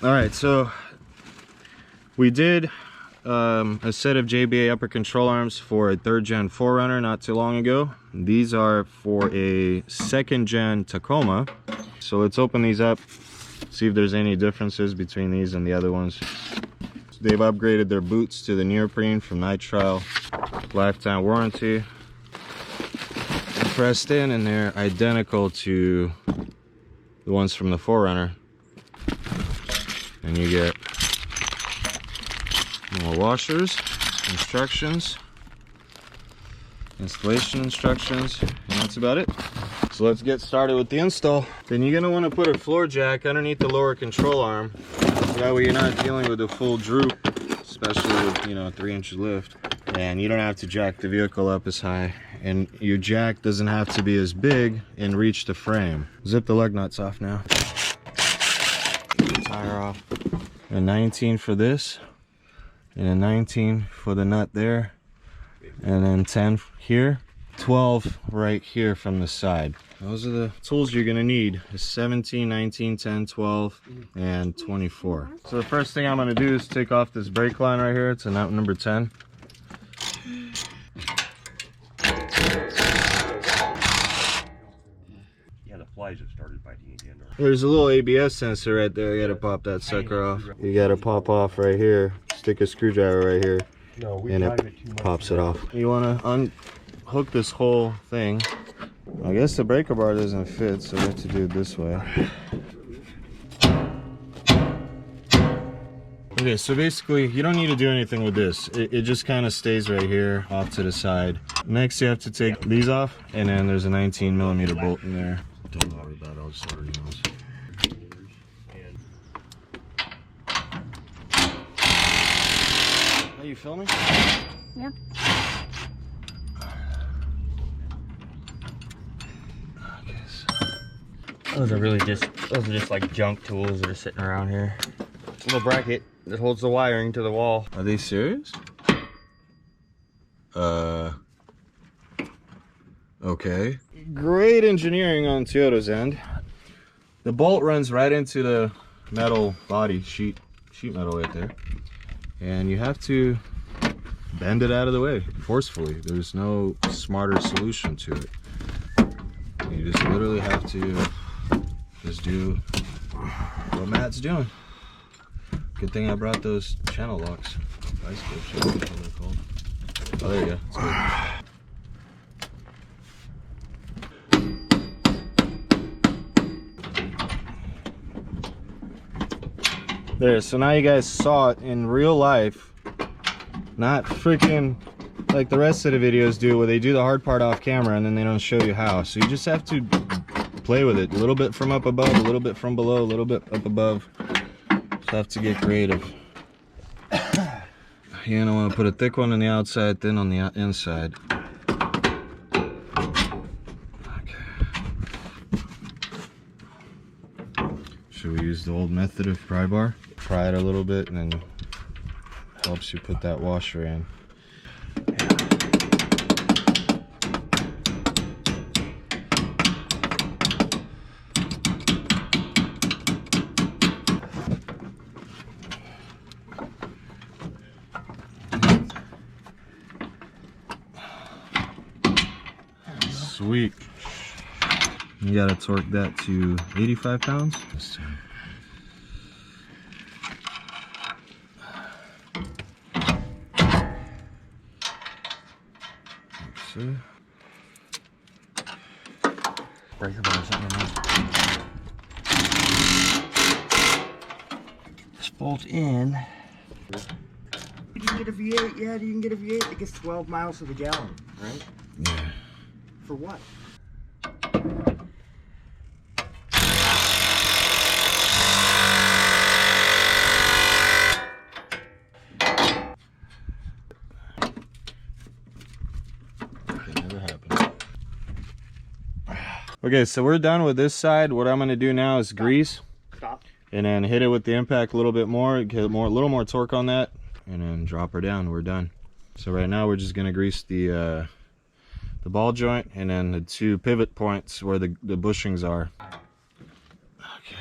All right, so we did a set of JBA upper control arms for a 3rd gen 4Runner not too long ago. These are for a 2nd gen Tacoma. So let's open these up, see if there's any differences between these and the other ones. They've upgraded their boots to the neoprene from nitrile, lifetime warranty. They're pressed in and they're identical to the ones from the 4Runner. And you get more washers, instructions, installation instructions, and that's about it. So let's get started with the install. Then you're gonna want to put a floor jack underneath the lower control arm, so that way you're not dealing with a full droop, especially with, you know, a 3-inch lift. And you don't have to jack the vehicle up as high, and your jack doesn't have to be as big and reach the frame. Zip the lug nuts off now. Tire off. A 19 for this, and a 19 for the nut there, and then 10 here, 12 right here from the side. Those are the tools you're gonna need: 17, 19, 10, 12, and 24. So the first thing I'm gonna do is take off this brake line right here. It's a nut number 10. Flies have started biting again. There's a little ABS sensor right there. You gotta pop that sucker off. You gotta pop off right here. Stick a screwdriver right here, and it pops it off. You wanna unhook this whole thing. I guess the breaker bar doesn't fit, so we have to do it this way. Okay, so basically you don't need to do anything with this. It just kind of stays right here off to the side. Next you have to take these off, and then there's a 19mm bolt in there. Don't worry about it, I'll just order yours. Are you filming? Yeah. Okay, so Those are just like junk tools that are sitting around here. A little bracket that holds the wiring to the wall. are they serious? Okay. Great engineering on Toyota's end. The bolt runs right into the metal body, sheet metal right there. And you have to bend it out of the way forcefully. There's no smarter solution to it. You just literally have to just do what Matt's doing. Good thing I brought those channel locks. Vice grips, what they're called. Oh, there you go. It's good. There, so now you guys saw it in real life, not freaking like the rest of the videos do, where they do the hard part off camera and then they don't show you how. So you just have to play with it, a little bit from up above, a little bit from below, a little bit up above. Just have to get creative. You're gonna want to put a thick one on the outside, thin on the inside. Should we use the old method of pry bar? Pry it a little bit and then helps you put that washer in. Sweet. You gotta torque that to 85 pounds. So. Breaker bar or something. This bolts in. You can get a V8, yeah, you can get a V8 that gets 12 miles to the gallon, right? Yeah. For what? Okay, so we're done with this side. What I'm gonna do now is grease. Stop. And then hit it with the impact a little bit more, get a little more torque on that, and then drop her down. We're done. So right now we're just gonna grease the ball joint and then the two pivot points where the bushings are. Okay.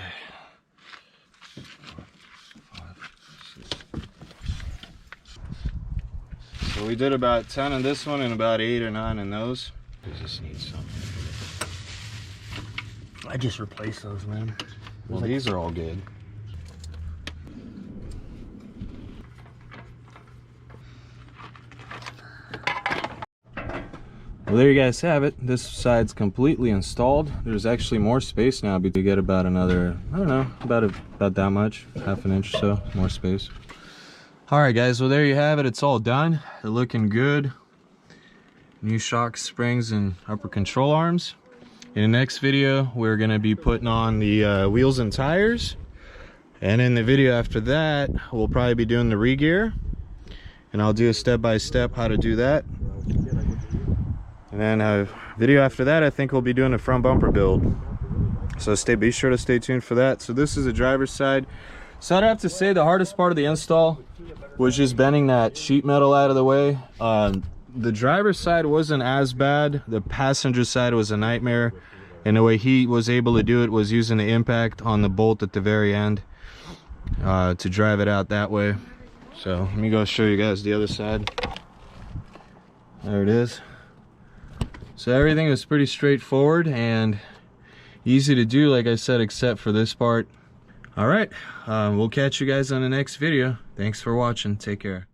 So we did about 10 in this one and about 8 or 9 in those. We just need some. I just replaced those, man. Well, these are all good. Well, there you guys have it. This side's completely installed. There's actually more space now, but you get about another, I don't know, about that much, half an inch or so, more space. All right, guys, well, there you have it. It's all done. They're looking good. New shock springs and upper control arms. In the next video, we're gonna be putting on the wheels and tires. And in the video after that, we'll probably be doing the re-gear. And I'll do a step-by-step how to do that. And then a video after that, I think we'll be doing a front bumper build. So be sure to stay tuned for that. So this is the driver's side. So I'd have to say the hardest part of the install was just bending that sheet metal out of the way. The driver's side wasn't as bad. The passenger side was a nightmare. And the way he was able to do it was using the impact on the bolt at the very end to drive it out that way. So let me go show you guys the other side. There it is. So everything is pretty straightforward and easy to do, like I said, except for this part. All right, we'll catch you guys on the next video. Thanks for watching. Take care.